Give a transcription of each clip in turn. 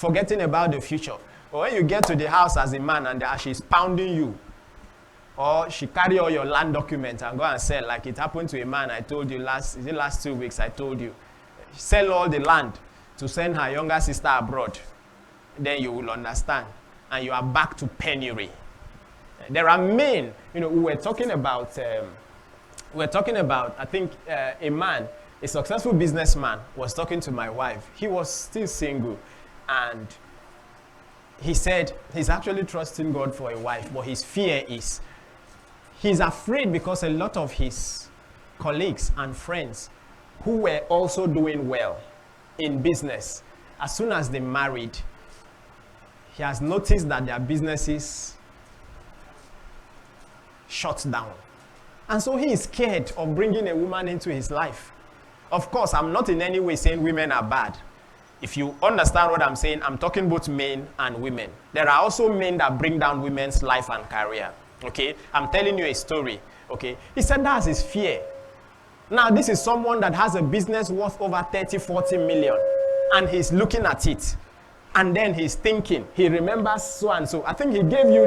forgetting about the future. But when you get to the house as a man and she's pounding you, or she carry all your land documents and go and sell, like it happened to a man I told you last 2 weeks, I told you. Sell all the land to send her younger sister abroad. Then you will understand. And you are back to penury. There are men, we were talking about, I think a man, a successful businessman was talking to my wife. He was still single. And he said he's actually trusting God for a wife, but his fear is, he's afraid because a lot of his colleagues and friends who were also doing well in business, as soon as they married, he has noticed that their businesses shut down. And so he is scared of bringing a woman into his life. Of course, I'm not in any way saying women are bad. If you understand what I'm saying, I'm talking both men and women. There are also men that bring down women's life and career. Okay? I'm telling you a story. Okay? He said that's his fear. Now, this is someone that has a business worth over 30, 40 million. And he's looking at it. And then he's thinking, he remembers so and so. I think he gave you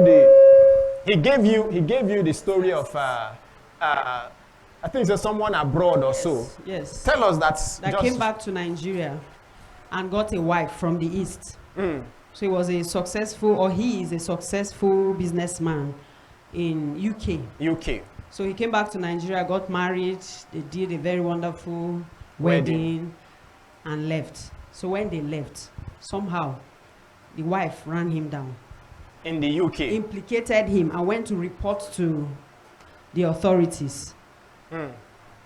the story of I think it's someone abroad or so. Yes. Tell us that came back to Nigeria and got a wife from the East. So he is a successful businessman in UK. So he came back to Nigeria, got married, they did a very wonderful wedding and left. So when they left, somehow the wife ran him down. In the UK. Implicated him and went to report to the authorities.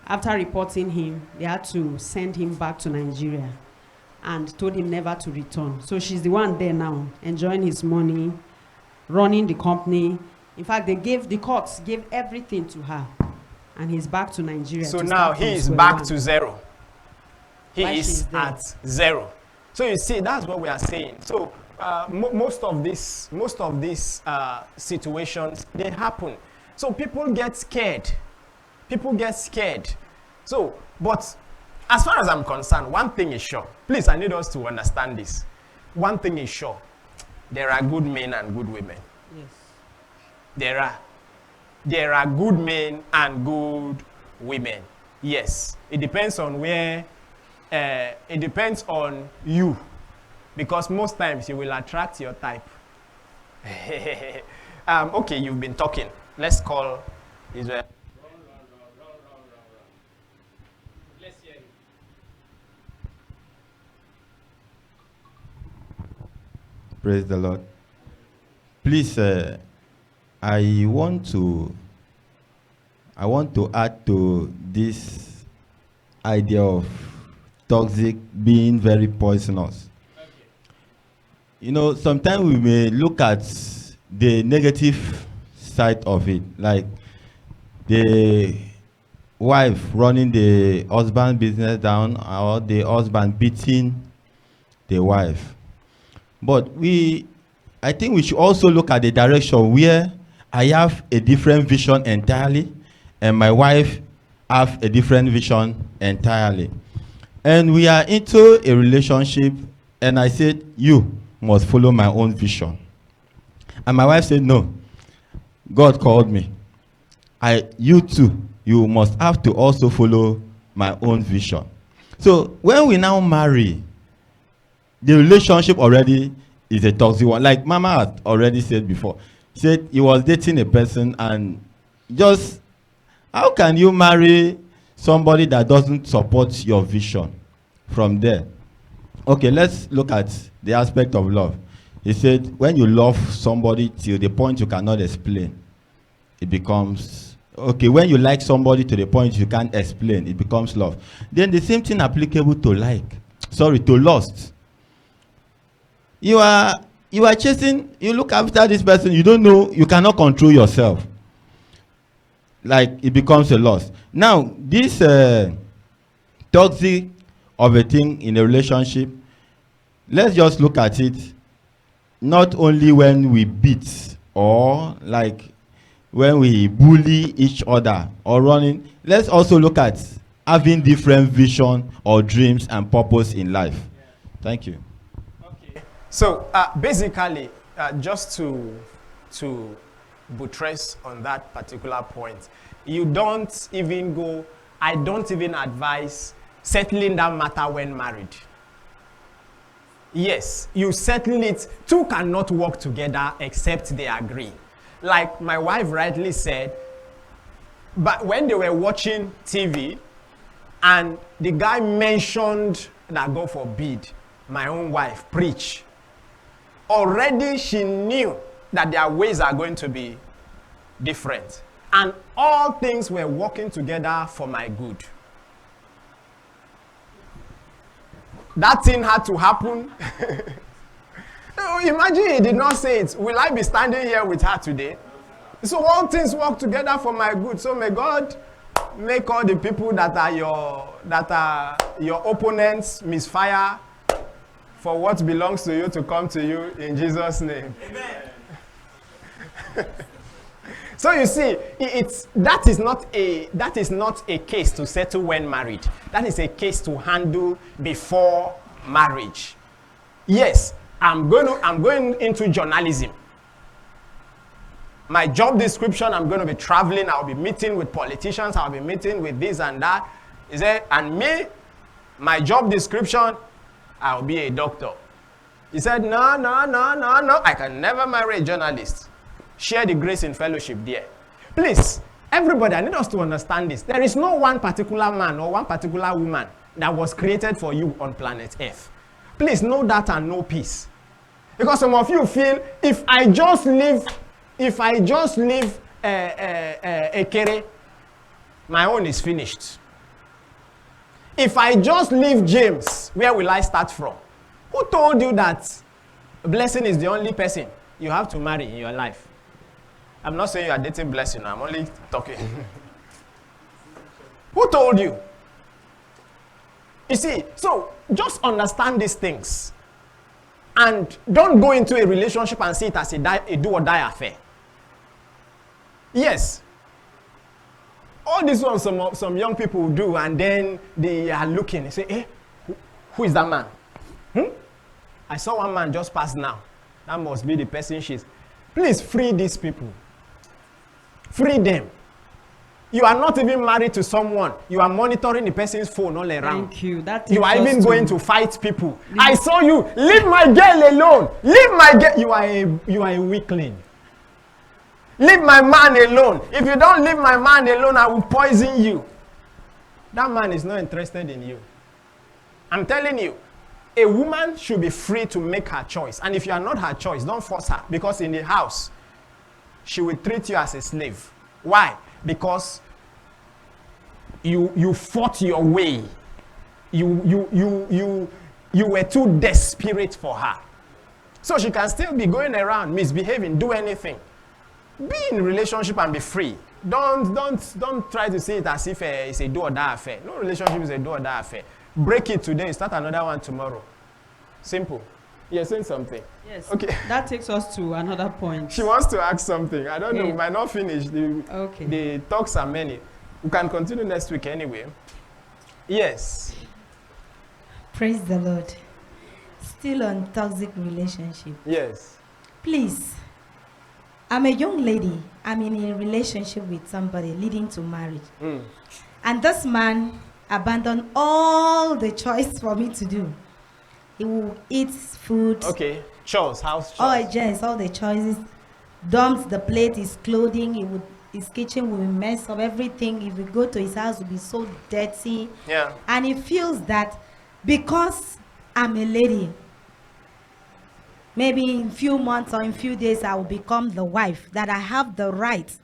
After reporting him, they had to send him back to Nigeria and told him never to return. So she's the one there now, enjoying his money, running the company. In fact, the courts gave everything to her. And he's back to Nigeria. So now he is back to zero. He is at zero. So you see, that's what we are saying. So most of these situations, they happen. So people get scared. So, but as far as I'm concerned, one thing is sure. Please, I need us to understand this. One thing is sure. There are good men and good women. Yes. There are good men and good women. Yes. It depends on where, it depends on you. Because most times you will attract your type. Okay, you've been talking. Let's call Israel. Let's hear you. Praise the Lord. Please, I want to add to this idea of toxic being very poisonous. Okay. Sometimes we may look at the negative side of it, like the wife running the husband business down, or the husband beating the wife. But I think we should also look at the direction where I have a different vision entirely, and my wife have a different vision entirely. And we are into a relationship, and I said, you must follow my own vision. And my wife said, no, God called me. You too, you must have to also follow my own vision. So when we now marry, the relationship already is a toxic one. Like Mama had already said before. Said he was dating a person, and just, how can you marry somebody that doesn't support your vision from there? Okay, let's look at the aspect of love. He said, when you love somebody till the point you cannot explain, it becomes, okay, when you like somebody to the point you can't explain, it becomes love. Then the same thing applicable to to lust. You are chasing, you look after this person, you don't know, you cannot control yourself. Like, it becomes a loss. Now, this toxic of a thing in a relationship, let's just look at it not only when we beat or like when we bully each other or running. Let's also look at having different vision or dreams and purpose in life. Thank you. Okay. So basically, just to buttress on that particular point, you don't even go, I don't even advise settling that matter when married. Yes, you settle it. Two cannot work together except they agree. Like my wife rightly said, but when they were watching TV and the guy mentioned that, God forbid, my own wife preach, already she knew that their ways are going to be different. And all things were working together for my good. That thing had to happen. Imagine he did not say it. Will I be standing here with her today? So all things work together for my good. So may God make all the people that are your opponents misfire for what belongs to you to come to you in Jesus' name. Amen. So you see, that is not a case to settle when married. That is a case to handle before marriage. Yes, I'm going into journalism. My job description, I'm going to be traveling. I'll be meeting with politicians. I'll be meeting with this and that. And me, my job description, I'll be a doctor. He said, no. I can never marry a journalist. Share the grace in fellowship there. Please, everybody, I need us to understand this. There is no one particular man or one particular woman that was created for you on planet Earth. Please know that and know peace. Because some of you feel, if I just leave Ekere, my own is finished. If I just leave James, where will I start from? Who told you that Blessing is the only person you have to marry in your life? I'm not saying you are dating Blessing, I'm only talking. Who told you? You see, so just understand these things. And don't go into a relationship and see it as a do or die affair. Yes. All this one some young people do, and then they are looking and say, hey, who is that man? I saw one man just pass now. That must be the person she's. Please free these people. Free them. You are not even married to someone. You are monitoring the person's phone all around. Thank you. You are even going to fight people. I saw you. Leave my girl alone. Leave my girl. You are a weakling. Leave my man alone. If you don't leave my man alone, I will poison you. That man is not interested in you. I'm telling you, a woman should be free to make her choice. And if you are not her choice, don't force her. Because in the house, she will treat you as a slave. Why? Because you fought your way. You were too desperate for her. So she can still be going around, misbehaving, do anything. Be in a relationship and be free. Don't try to see it as if it's a do or die affair. No relationship is a do or die affair. Break it today, start another one tomorrow. Simple. You're saying something? Yes. Okay. That takes us to another point. She wants to ask something. I don't know. We might not finish. The talks are many. We can continue next week anyway. Yes. Praise the Lord. Still on toxic relationship. Yes. Please. I'm a young lady. I'm in a relationship with somebody leading to marriage. And this man abandoned all the choice for me to do. He will eat food. Okay. Chores, house chores. Oh, yes, all the choices. Dumps the plate, his clothing, his kitchen will mess up everything. If we go to his house, it will be so dirty. Yeah. And he feels that because I'm a lady, maybe in few months or in few days, I will become the wife, that I have the right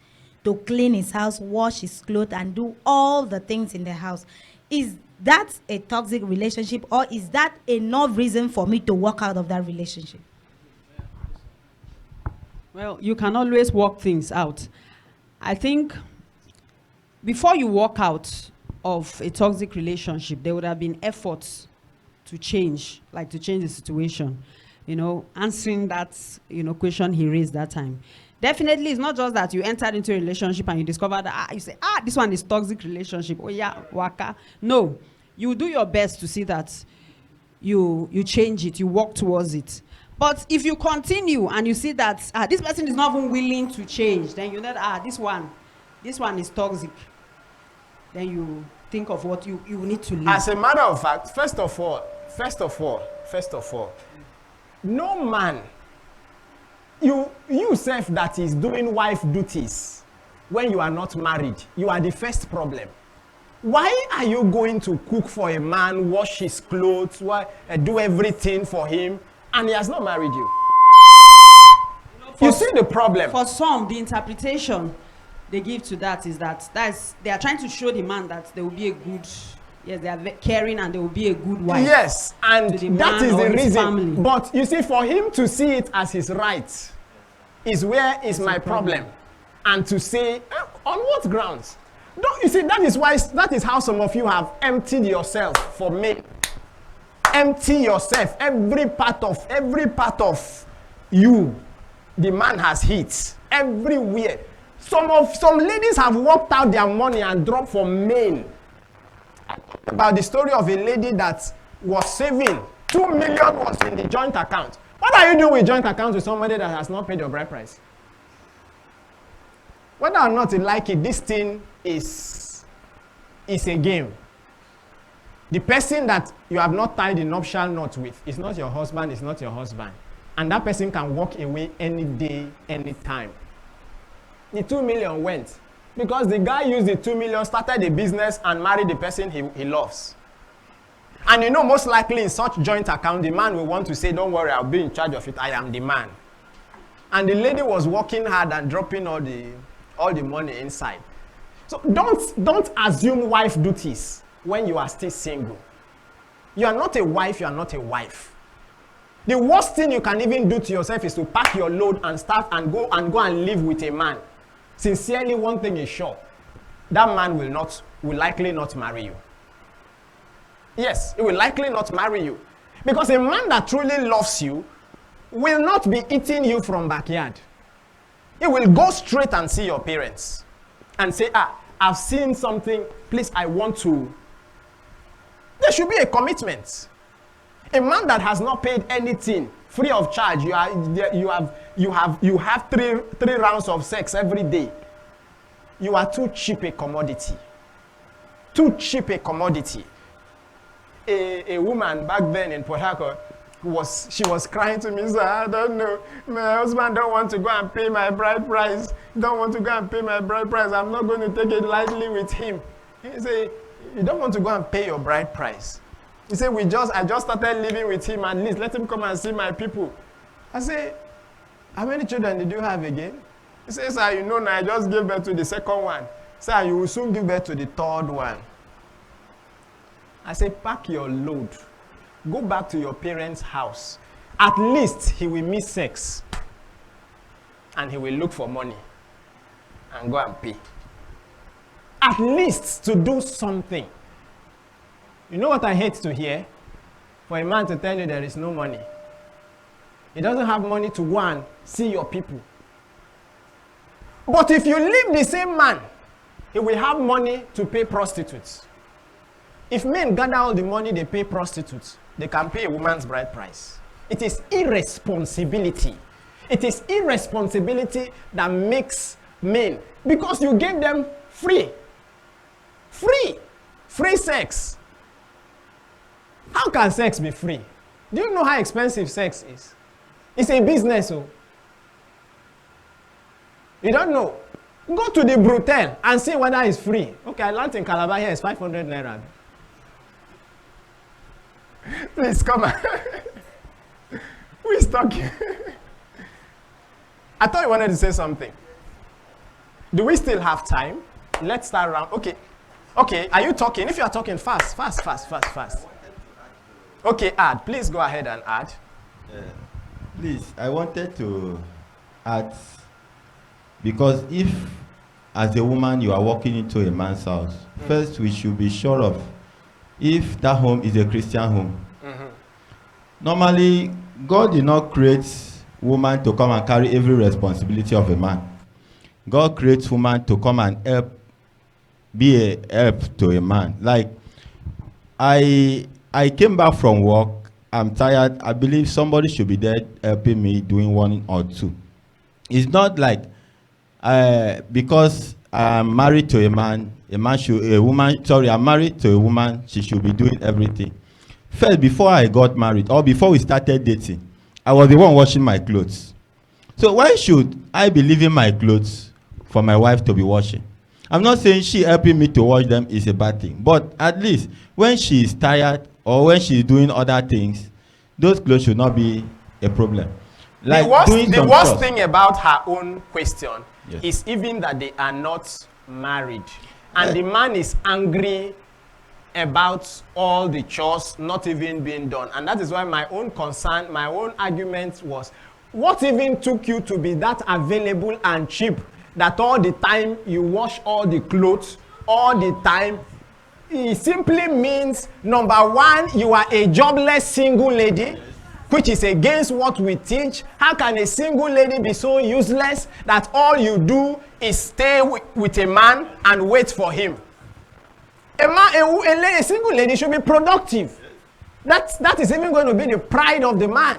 to clean his house, wash his clothes, and do all the things in the house. Is that a toxic relationship, or is that enough reason for me to walk out of that relationship? Well, you can always work things out. I think before you walk out of a toxic relationship, there would have been efforts to change the situation. Answering that, question he raised that time. Definitely, it's not just that you entered into a relationship and you discover that, you say, this one is toxic relationship. Oh yeah, waka. No, you do your best to see that you change it, you work towards it. But if you continue and you see that this person is not even willing to change, then you know that this one is toxic. Then you think of what you need to leave. As a matter of fact, first of all, no man, you self that is doing wife duties when you are not married, you are the first problem. Why are you going to cook for a man, wash his clothes, do everything for him, and he has not married you? You see the problem? For some, the interpretation they give to that is that they are trying to show the man that they will be a good, yes, they are caring and they will be a good wife. Yes, and that is the reason. Family. But you see, for him to see it as his right is where is my problem. And to say, on what grounds? Don't you see, that is how some of you have emptied yourself for men. Empty yourself. Every part of you, the man has hit. Everywhere. Some ladies have worked out their money and dropped for men. About the story of a lady that was saving 2 million was in the joint account. What are you doing with joint account with somebody that has not paid your bride price? Whether or not you like it, this thing is a game. The person that you have not tied the nuptial knot with is not your husband, it's not your husband. And that person can walk away any day, any time. The 2 million went because the guy used the 2 million, started a business and married the person he loves. And you know, most likely in such joint account, the man will want to say, don't worry, I'll be in charge of it, I am the man. And the lady was working hard and dropping all the money inside. So don't assume wife duties when you are still single. You are not a wife, you are not a wife. The worst thing you can even do to yourself is to pack your load and start and go and live with a man. Sincerely, one thing is sure, that man will likely not marry you. Yes, he will likely not marry you. Because a man that truly loves you will not be eating you from backyard. He will go straight and see your parents and say, I've seen something, please, I want to. There should be a commitment. A man that has not paid anything free of charge, you have three rounds of sex every day. You are too cheap a commodity. Too cheap a commodity. A woman back then in Port Harcourt, she was crying to me, sir, I don't know, my husband don't want to go and pay my bride price. Don't want to go and pay my bride price. I'm not going to take it lightly with him. He said, you don't want to go and pay your bride price. He said, I just started living with him, at least let him come and see my people. I said, how many children did you have again? He said, sir, you know now, I just gave birth to the second one. Sir, you will soon give birth to the third one. I said, pack your load. Go back to your parents' house. At least he will miss sex. And he will look for money. And go and pay. At least to do something. You know what I hate to hear? For a man to tell you there is no money. He doesn't have money to go and see your people. But if you leave the same man, he will have money to pay prostitutes. If men gather all the money they pay prostitutes, they can pay a woman's bride price. It is irresponsibility. It is irresponsibility that makes men, because you gave them free sex. How can sex be free? Do you know how expensive sex is? It's a business. Oh. You don't know. Go to the Brutel and see whether it's free. Okay, I learned in Calabar here, it's 500 naira. Please come on. Who is talking? I thought you wanted to say something. Do we still have time? Let's start around. Okay, are you talking? If you are talking, fast. Okay, add. Please go ahead and add. Please, I wanted to add, because if, as a woman, you are walking into a man's house, first we should be sure of if that home is a Christian home. Normally, God did not create woman to come and carry every responsibility of a man. God creates woman to come and be a help to a man. Like, I came back from work I'm tired, I believe somebody should be there helping me doing one or two. It's not like because I'm married to I'm married to a woman, she should be doing everything. First, before I got married, or before we started dating, I was the one washing my clothes. So why should I be leaving my clothes for my wife to be washing? I'm not saying she helping me to wash them is a bad thing, but at least when she is tired or when she's doing other things, those clothes should not be a problem. Like the worst thing about her own question is even that they are not married. And the man is angry about all the chores not even being done. And that is why my own concern, my own argument was, what even took you to be that available and cheap that all the time you wash all the clothes, all the time? It simply means, number one, you are a jobless single lady, which is against what we teach. How can a single lady be so useless that all you do is stay with a man and wait for him? A single lady should be productive. That is even going to be the pride of the man.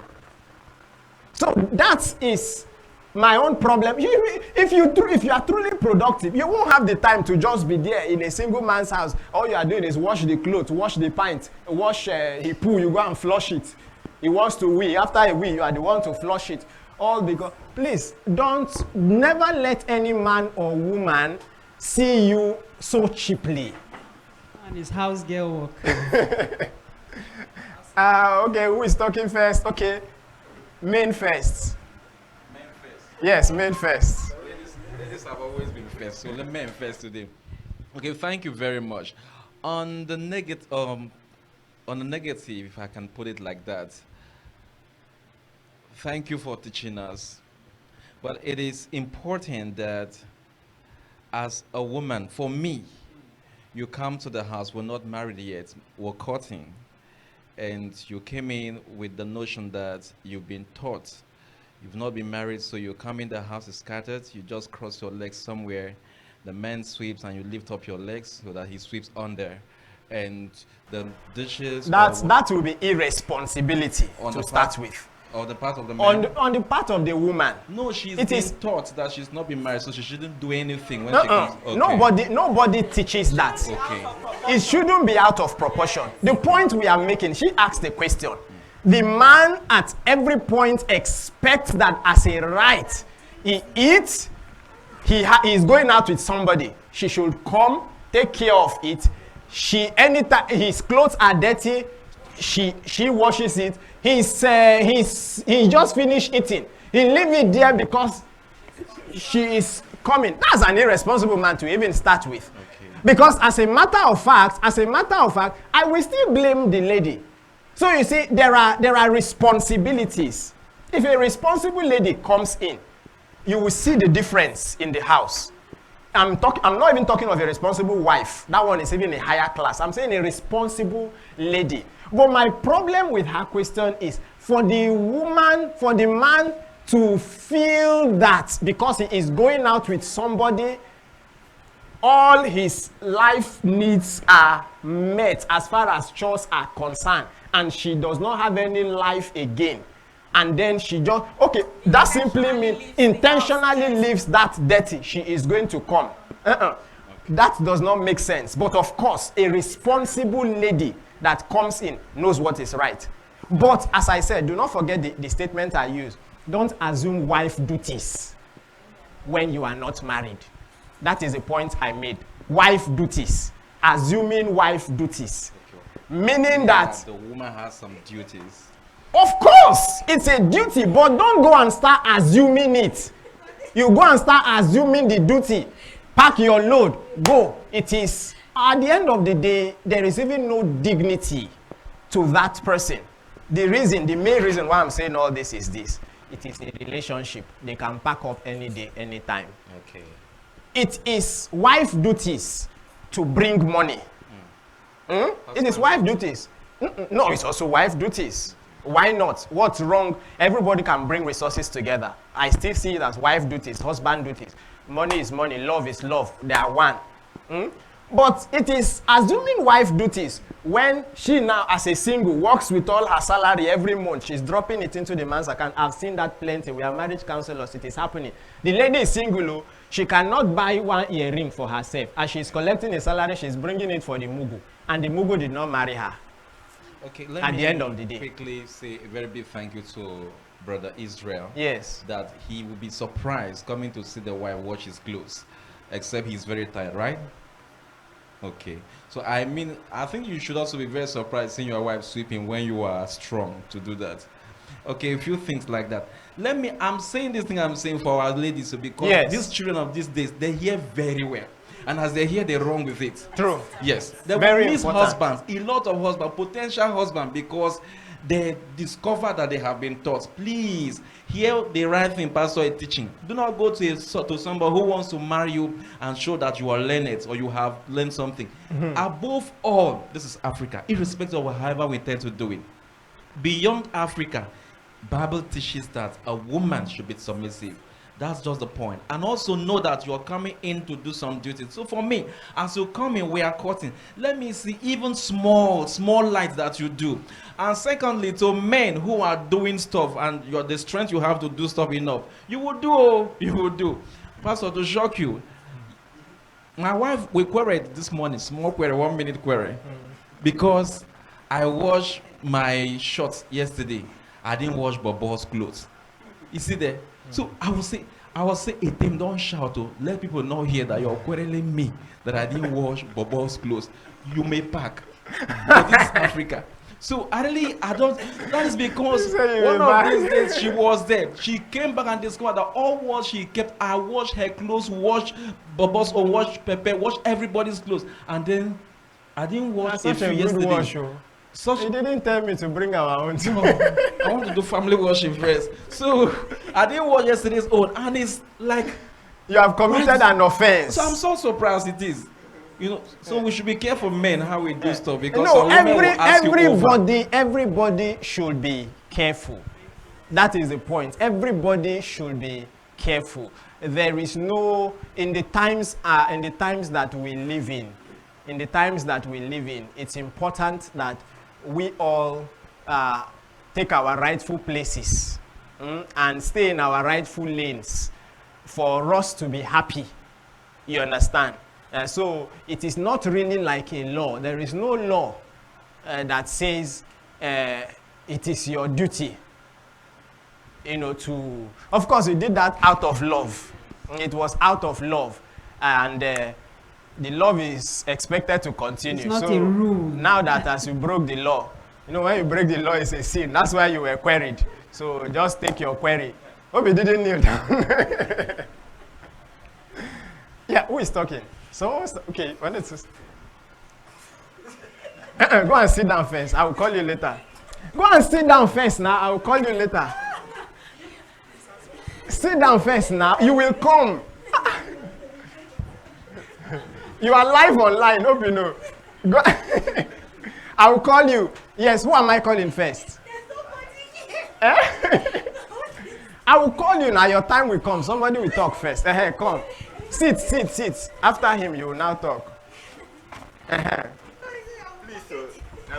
So that is my own problem. If you are truly productive, you won't have the time to just be there in a single man's house. All you are doing is wash the clothes, wash the pint, wash he poo, you go and flush it. He wants to wee. After a wee, you are the one to flush it. All because, please, never let any man or woman see you so cheaply. And his house girl work. Okay, who is talking first? Okay, men first. Men first. Yes, men first. Ladies have always been first, so let men first today. Okay, thank you very much. On the negative, if I can put it like that, thank you for teaching us. But it is important that as a woman, for me, you come to the house, we're not married yet, we're courting, and you came in with the notion that you've been taught. You've not been married, so you come in, the house is scattered, you just cross your legs somewhere, the man sweeps and you lift up your legs so that he sweeps under. And the dishes... That will be irresponsibility to start with. Or the part of the man? On the part of the woman. No, she's been taught that she's not been married, so she shouldn't do anything when she comes. Okay. Nobody teaches that. Okay. It shouldn't be out of proportion. The point we are making, she asked the question. The man at every point expects that as a right. He eats, he is going out with somebody. She should come, take care of it. Anytime his clothes are dirty, she washes it. He just finished eating. He leave it there because she is coming. That's an irresponsible man to even start with. Okay. Because as a matter of fact, I will still blame the lady. So you see, there are responsibilities. If a responsible lady comes in, you will see the difference in the house. I'm not even talking of a responsible wife. That one is even a higher class. I'm saying a responsible lady. But my problem with her question is for the man to feel that because he is going out with somebody, all his life needs are met as far as chores are concerned, and she does not have any life again. And then she just, okay, that simply means intentionally leaves that dirty. She is going to come. That does not make sense. But of course, a responsible lady that comes in knows what is right. But as I said, do not forget the statement I used. Don't assume wife duties when you are not married. That is the point I made. Wife duties. Assuming wife duties. Meaning that the woman has some duties. Of course, it's a duty, but don't go and start assuming it. You go and start assuming the duty. Pack your load, go. It is, at the end of the day, there is even no dignity to that person. The main reason why I'm saying all this is this. It is a relationship. They can pack up any day, anytime. Okay. It is wife duties to bring money. It is wife duties. No, it's also wife duties. Why not? What's wrong? Everybody can bring resources together. I still see it as wife duties, husband duties. Money is money, love is love. They are one. But it is assuming wife duties when she now, as a single, works with all her salary every month. She's dropping it into the man's account. I've seen that plenty. We are marriage counselors. It is happening. The lady is single. She cannot buy one earring for herself. As she's collecting a salary, she's bringing it for the mugu. And the mugu did not marry her. Okay, let at me the end of the day. quickly say a very big thank you to Brother Israel. Yes. That he will be surprised coming to see the wife wash his clothes, except he's very tired, right? Okay. So I mean, I think you should also be very surprised seeing your wife sweeping when you are strong to do that. Okay, a few things like that. I'm saying this thing I'm saying for our ladies because yes. these children of these days, they hear very well. And as they hear, they run with it. True. Yes. They very will miss important. husbands, a lot of husbands, potential husbands, because they discover that they have been taught. Please hear the right thing pastor is teaching. Do not go to somebody who wants to marry you and show that you are learned or you have learned something. Above all, this is Africa, irrespective of however we tend to do it. Beyond Africa, Bible teaches that a woman should be submissive. That's just the point. And also know that you're coming in to do some duty. So for me, as you come in, we are cutting. Let me see even small lights that you do. And secondly, to men who are doing stuff and the strength you have to do stuff enough, you will do. You will do. Pastor, to shock you, my wife, we queried this morning, small query, 1 minute query, because I washed my shorts yesterday. I didn't wash Bobo's clothes. You see there? So I will say, hey, Tim, don't shout to let people know here that you're quarreling me that I didn't wash Bobo's clothes. You may pack. But this is Africa. So I don't, that is because one of these days she was there. She came back and discovered that all what she kept, I washed her clothes, washed Bobo's or washed Pepe, washed everybody's clothes. And then I didn't wash a few yesterday. Wash, he didn't tell me to bring our own. I want to do family washing first. So I didn't watch yesterday's own, and it's like you have committed an offense. So I'm so surprised it is. You know, so we should be careful, men, how we do stuff because no, everybody should be careful. That is the point. Everybody should be careful. There is no in the times that we live in. In the times that we live in, it's important that we all take our rightful places and stay in our rightful lanes for us to be happy. You understand? So it is not really like a law. There is no law that says it is your duty, to... Of course, we did that out of love. It was out of love. And the love is expected to continue. It's not a rule. Now that as you broke the law, when you break the law, it's a sin. That's why you were queried. So just take your query. Hope you didn't kneel down. Yeah, who is talking? Okay, when it's... Go and sit down first. I will call you later. Go and sit down first now. I will call you later. Sit down first now. You will come. You are live online. Hope you know. Go. I will call you. Yes, who am I calling first? I will call you now. Your time will come. Somebody will talk first. Come. Sit. After him, you will now talk. I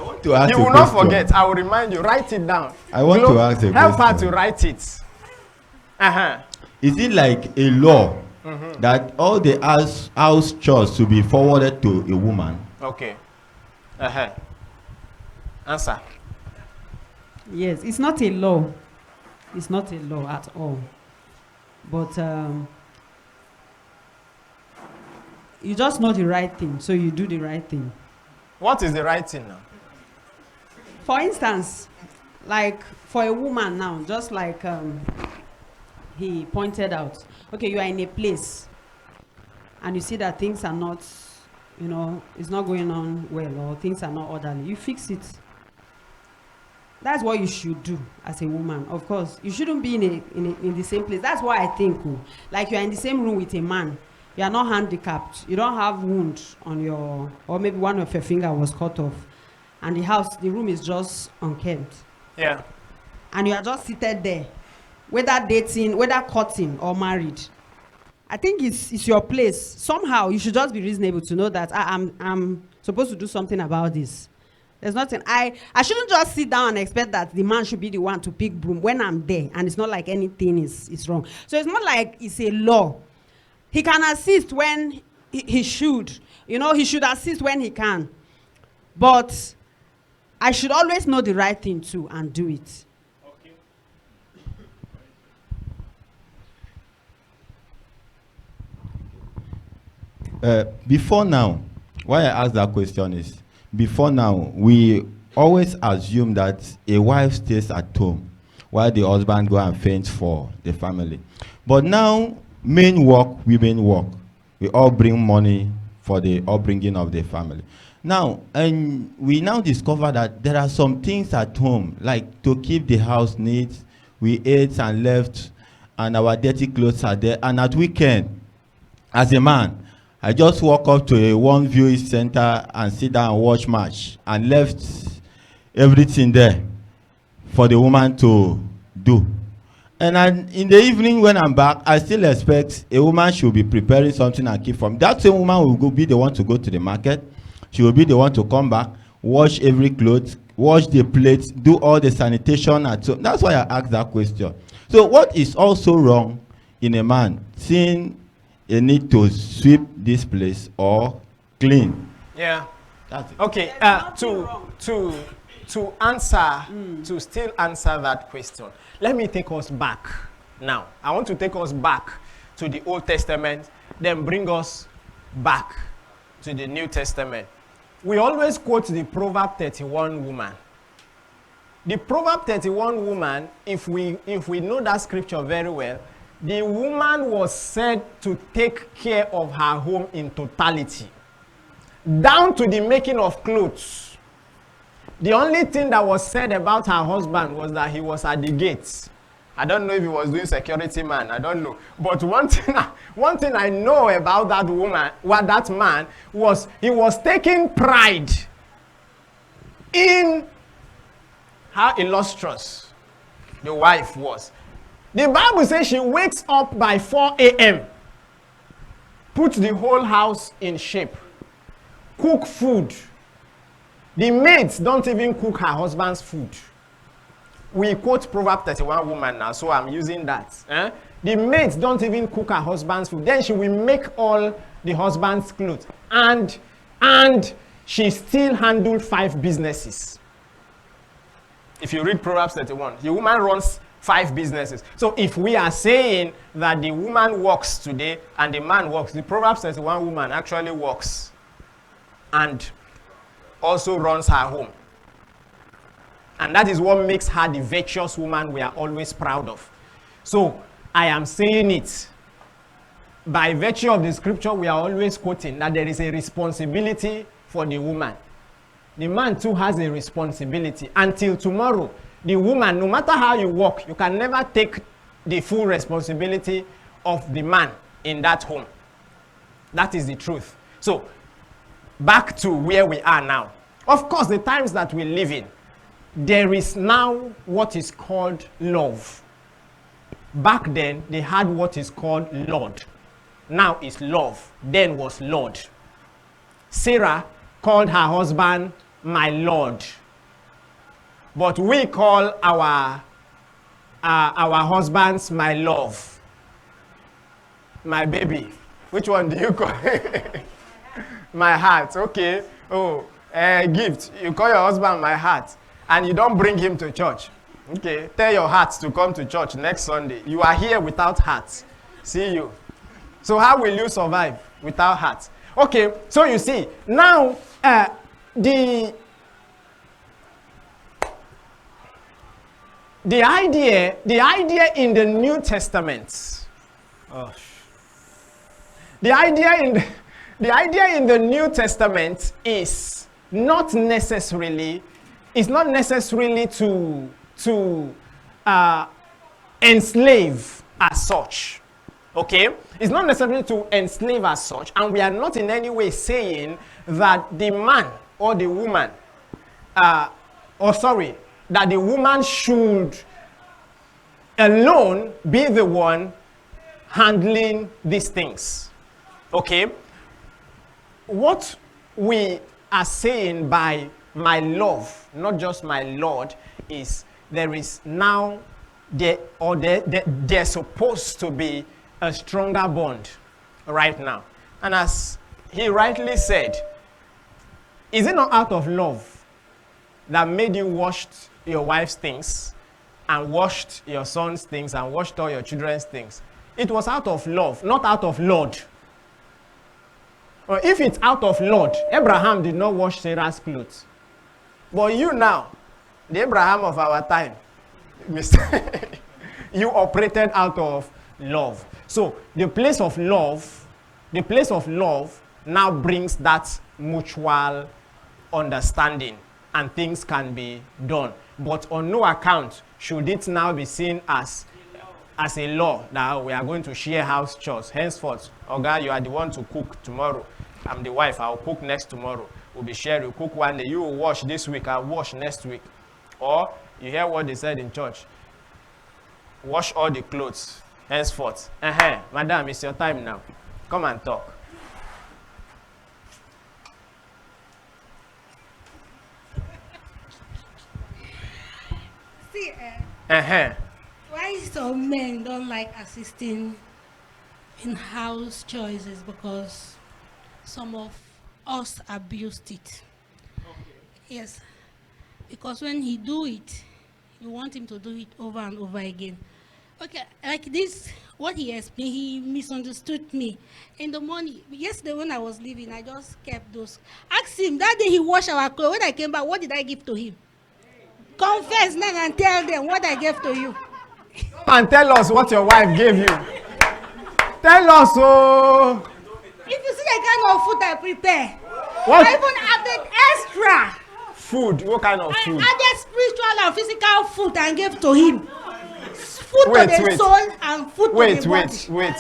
want to ask you will not forget. I will remind you. Write it down. I want to ask a question. Help her to write it. Is it like a law that all the house chores should be forwarded to a woman? Okay. Answer. Yes, it's not a law. It's not a law at all. But you just know the right thing, so you do the right thing. What is the right thing now? For instance, like for a woman now, just like he pointed out, okay, you are in a place and you see that things are not, it's not going on well or things are not orderly. You fix it. That's what you should do as a woman. Of course, you shouldn't be in the same place. That's why I think, like you are in the same room with a man. You are not handicapped. You don't have wound on your, or maybe one of your finger was cut off, and the room is just unkempt. Yeah. And you are just seated there, whether dating, whether courting or married. I think it's your place. Somehow you should just be reasonable to know that I'm supposed to do something about this. There's nothing. I shouldn't just sit down and expect that the man should be the one to pick broom when I'm there, and it's not like anything is wrong. So it's not like it's a law. He can assist when he should. You know, he should assist when he can. But I should always know the right thing to and do it. Before now, why I ask that question is, before now, we always assume that a wife stays at home while the husband go and fend for the family. But now, men work, women work. We all bring money for the upbringing of the family. Now, and we now discover that there are some things at home, like to keep the house neat. We ate and left, and our dirty clothes are there. And at weekend, as a man, I just walk up to a one viewing center and sit down and watch match, and left everything there for the woman to do. And in the evening when I'm back, I still expect a woman should be preparing something and keep from. That same woman will be the one to go to the market. She will be the one to come back, wash every clothes, wash the plates, do all the sanitation at home. That's why I asked that question. So what is also wrong in a man seeing a need to sweep this place or clean? Yeah. That's it. Okay. To answer, to still answer that question, let me take us back now. I want to take us back to the Old Testament, then bring us back to the New Testament. We always quote the Proverb 31 woman. The Proverb 31 woman, if we know that scripture very well, the woman was said to take care of her home in totality, down to the making of clothes. The only thing that was said about her husband was that he was at the gates. I don't know if he was doing security man. I don't know. But one thing I know about that woman, that man, was he was taking pride in how illustrious the wife was. The Bible says she wakes up by 4 a.m., puts the whole house in shape, cook food. The maids don't even cook her husband's food. We quote Proverbs 31 woman now, so I'm using that. The maids don't even cook her husband's food. Then she will make all the husband's clothes. And she still handled 5 businesses. If you read Proverbs 31, the woman runs 5 businesses. So if we are saying that the woman works today and the man works, the Proverbs 31 woman actually works and also runs her home. And that is what makes her the virtuous woman we are always proud of. So I am saying it by virtue of the scripture we are always quoting, that there is a responsibility for the woman. The man too has a responsibility. Until tomorrow, the woman, no matter how you work, you can never take the full responsibility of the man in that home. That is the truth. So back to where we are now. Of course, the times that we live in, there is now what is called love. Back then, they had what is called Lord. Now it's love. Then was Lord. Sarah called her husband my Lord. But we call our husbands my love. My baby. Which one do you call it? My heart. Okay. Oh, gift. You call your husband my heart. And you don't bring him to church. Okay. Tell your heart to come to church next Sunday. You are here without heart. See you. So how will you survive without heart? Okay. So you see, now the idea in the New Testament. Oh. The idea in the New Testament is not necessarily to enslave as such. Okay? It's not necessarily to enslave as such, and we are not in any way saying that the man or the woman, that the woman should alone be the one handling these things. Okay? What we are saying by my love, not just my Lord, is there is now there's supposed to be a stronger bond right now. And as he rightly said, is it not out of love that made you washed your wife's things and washed your son's things and washed all your children's things? It was out of love, not out of Lord. Or if it's out of Lord, Abraham did not wash Sarah's clothes. But you now, the Abraham of our time, you operated out of love. So the place of love now brings that mutual understanding and things can be done. But on no account should it now be seen as a law that we are going to share house chores. Henceforth, Oga, you are the one to cook tomorrow. I'm the wife, I'll cook next tomorrow. We'll be sharing, you cook one day, you will wash this week, I'll wash next week. Or, you hear what they said in church, wash all the clothes, henceforth. Madam, it's your time now. Come and talk. See, Why some men don't like assisting in house choices? Because some of us abused it. Okay. Yes. Because when he do it, you want him to do it over and over again. Okay, like this, what he explained, he misunderstood me. In the morning, yesterday when I was leaving, I just kept those. Ask him, that day he washed our clothes. When I came back, what did I give to him? Confess now and tell them what I gave to you. And tell us what your wife gave you. Tell us, oh. If you see the kind of food I prepare, what? I even added extra. Food? What kind of food? I added spiritual and physical food and gave to him. Food to the soul and food to the body. Wait.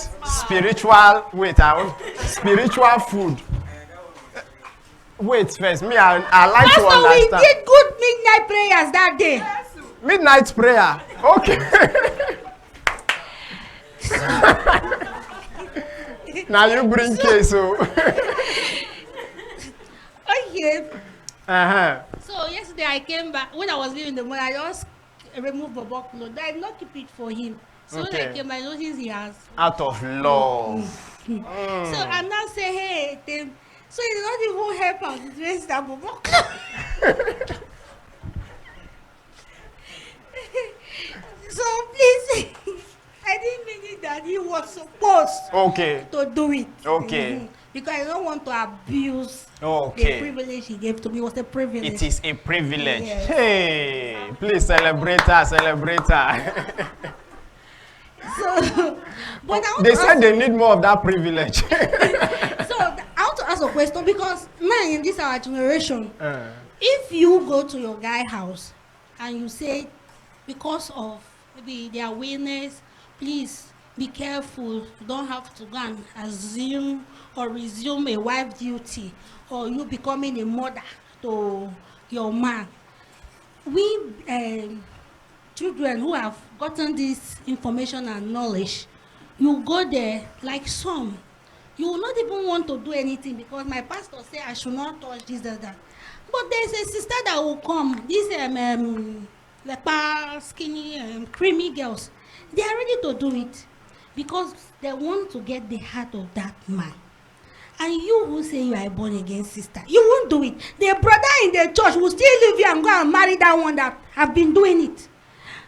Spiritual food. Wait first, me, I like Pastor, to understand. We did good midnight prayers that day. Midnight prayer. Okay. Now you bring case, so. Okay. Uh-huh. So yesterday I came back. When I was leaving the morning, I just removed the box load. I did not keep it for him. So Okay. when I came, I noticed he has. Out of love. So I now say, hey, Tim. So he did not even help us to dress that box load. So please, I didn't mean it that he was supposed to do it. Okay. Because I don't want to abuse the privilege he gave to me. It was a privilege. It is a privilege. Yes. Hey, please celebrate her, celebrate her. So, but they said they need more of that privilege. So I want to ask a question because now in this our generation, if you go to your guy house and you say because of maybe their awareness, please be careful, you don't have to go and assume or resume a wife duty or you becoming a mother to your man. We children who have gotten this information and knowledge, you go there like some, you will not even want to do anything because my pastor said I should not touch this or that. But there's a sister that will come, these leper, skinny, creamy girls, they are ready to do it because they want to get the heart of that man. And you who say you are a born again sister, you won't do it. The brother in the church will still leave you and go and marry that one that have been doing it.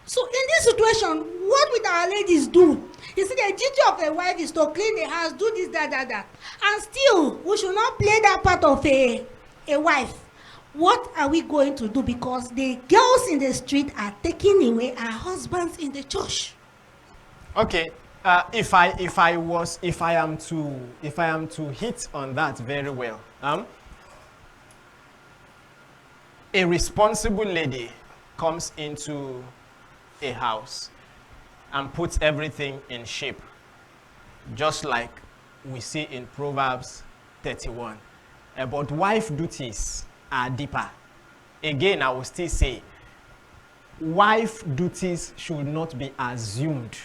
So in this situation, what will our ladies do? You see, the duty of a wife is to clean the house, do this, that. And still, we should not play that part of a wife. What are we going to do? Because the girls in the street are taking away our husbands in the church. Okay. If I am to hit on that very well, a responsible lady comes into a house and puts everything in shape, just like we see in Proverbs 31. But wife duties are deeper. Again, I will still say, wife duties should not be assumed.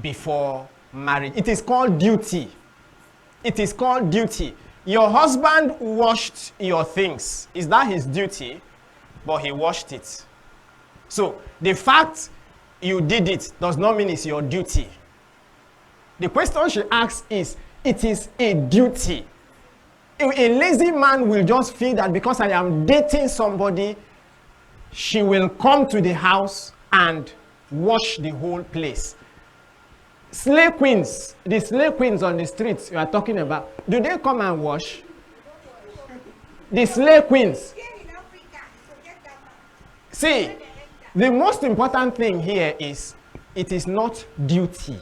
before marriage. It is called duty. It is called duty. Your husband washed your things. Is that his duty? But he washed it. So the fact you did it does not mean it's your duty. The question she asks is, it is a duty. A lazy man will just feel that because I am dating somebody, she will come to the house and wash the whole place. Slave queens, the slave queens on the streets you are talking about, do they come and wash? The slave queens. See, the most important thing here is it is not duty.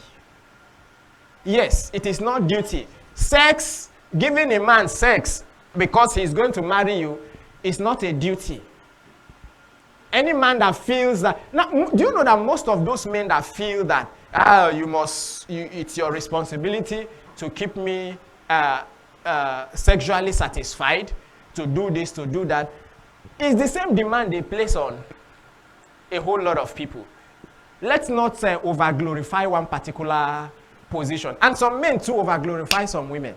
Yes, it is not duty. Sex, giving a man sex because he's going to marry you is not a duty. Any man that feels that, now, do you know that most of those men that feel that it's your responsibility to keep me sexually satisfied, to do this, to do that, is the same demand they place on a whole lot of people. Let's not over-glorify one particular position. And some men too over-glorify some women.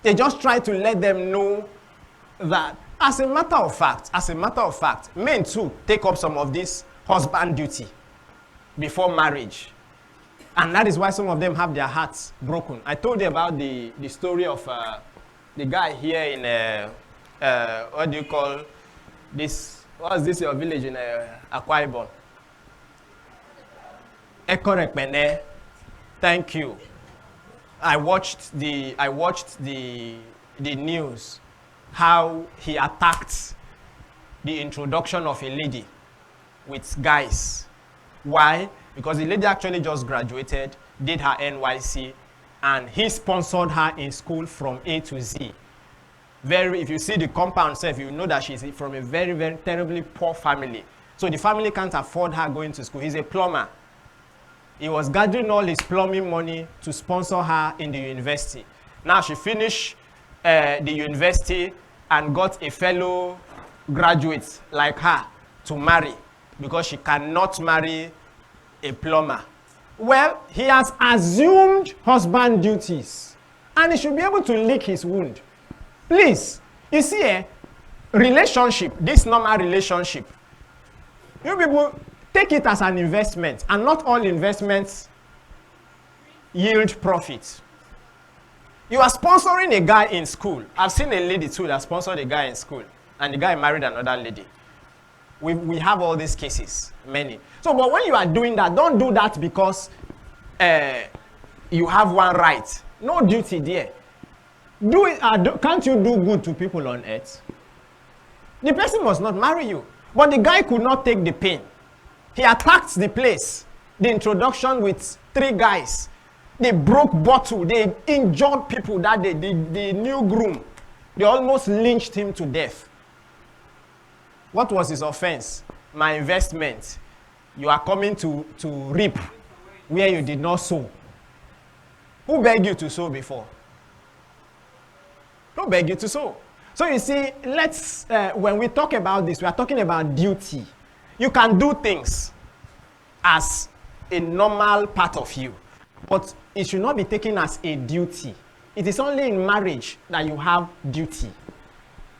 They just try to let them know that, as a matter of fact, men too take up some of this husband duty before marriage. And that is why some of them have their hearts broken. I told you about the story of the guy here in, what do you call this? What's this, your village in Akwa Ibom? Ekorekpene. Thank you. I watched the news, how he attacked the introduction of a lady with guys. Why? Because the lady actually just graduated, did her NYC, and he sponsored her in school from A to Z. If you see the compound self, you know that she's from a very, very terribly poor family. So the family can't afford her going to school. He's a plumber. He was gathering all his plumbing money to sponsor her in the university. Now she finished the university and got a fellow graduate like her to marry because she cannot marry a plumber. Well, he has assumed husband duties and he should be able to lick his wound. Please, you see, relationship, this normal relationship, you people take it as an investment, and not all investments yield profit. You are sponsoring a guy in school. I've seen a lady too that sponsored a guy in school, and the guy married another lady. We have all these cases, many. So, but when you are doing that, don't do that because you have one right. No duty there. Do it. Can't you do good to people on earth? The person must not marry you. But the guy could not take the pain. He attacked the place. The introduction with 3 guys. They broke bottle. They injured people that day. The new groom, they almost lynched him to death. What was his offense? My investment. You are coming to reap where you did not sow. Who begged you to sow before? Don't beg you to sow. So you see, when we talk about this, we are talking about duty. You can do things as a normal part of you, but it should not be taken as a duty. It is only in marriage that you have duty.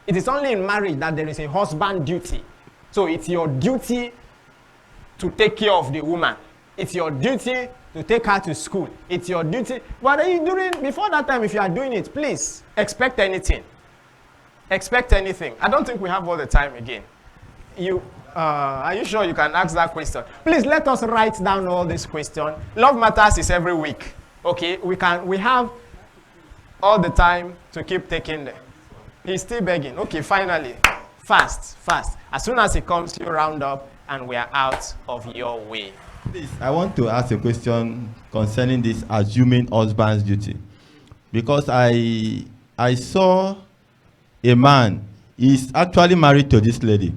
It is only in marriage that there is a husband duty. So it's your duty to take care of the woman. It's your duty to take her to school. It's your duty. What are you doing before that time? If you are doing it, please expect anything. Expect anything. I don't think we have all the time again. Are you sure you can ask that question? Please let us write down all these questions. Love Matters is every week. Okay, we have all the time to keep taking them. He's still begging. Okay, finally, fast. As soon as he comes, you round up and we are out of your way. Please, I want to ask a question concerning this assuming husband's duty. Because I saw a man, he's actually married to this lady.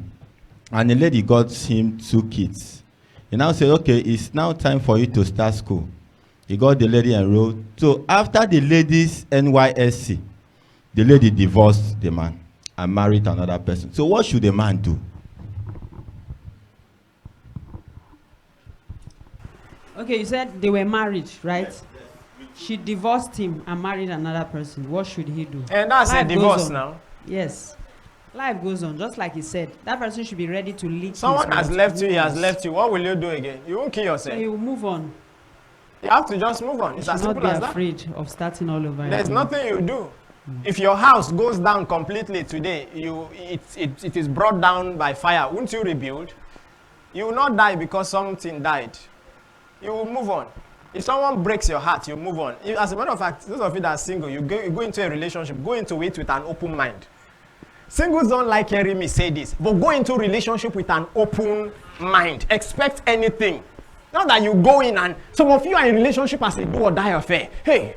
And the lady got him 2 kids. He now said, okay, it's now time for you to start school. He got the lady enrolled. So after the lady's NYSC, the lady divorced the man and married another person. So what should the man do? Okay, you said they were married, right? She divorced him and married another person. What should he do? And that's Life a divorce goes on. now. Yes. Life goes on, just like he said. That person should be ready to leave. Someone has left you, he has left you. What will you do again? You won't kill yourself. So you will move on. You have to just move on. You It's should as not simple be as that. afraid of starting all over. There's again. nothing you do. If your house goes down completely today, it is brought down by fire. Won't you rebuild? You will not die because something died. You will move on. If someone breaks your heart, you move on. As a matter of fact, those of you that are single, you go into a relationship, go into it with an open mind. Singles don't like hearing me say this, but go into a relationship with an open mind. Expect anything. Not that you go in and some of you are in relationship as a do or die affair. Hey,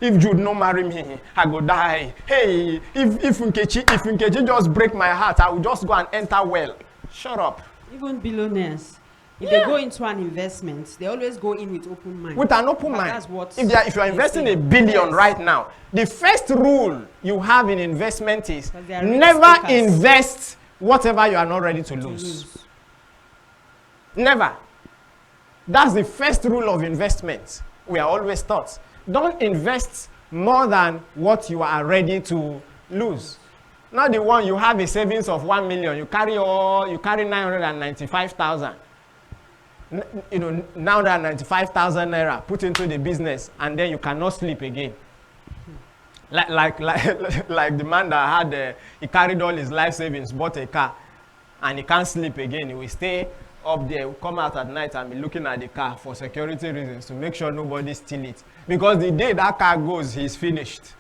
if Jude no marry me, I go die. Hey, if Nkechi just break my heart, I will just go and enter well. Shut up. Even billionaires, if they go into an investment, they always go in with open mind. With an open But mind. that's what If you are investing say. $1 billion Yes. right now, the first rule you have in investment is 'Cause they are risk never takers. invest whatever you are not ready to To lose. lose. Never. That's the first rule of investment. We are always taught. Don't invest more than what you are ready to lose. Not the one you have a savings of 1 million, you carry 995,000. 995,000 naira put into the business, and then you cannot sleep again. Like the man that had, he carried all his life savings, bought a car, and he can't sleep again. He will stay up there, will come out at night and be looking at the car for security reasons to make sure nobody steal it. Because the day that car goes, he's finished.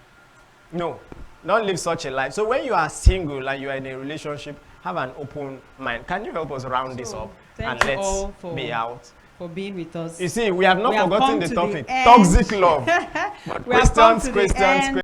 No, don't live such a life. So when you are single and you are in a relationship, have an open mind. Can you help us round this up thank and you let's all for- be out? For being with us. You see, we have not We have forgotten come the to topic. end. Toxic love. But We have come to the questions. end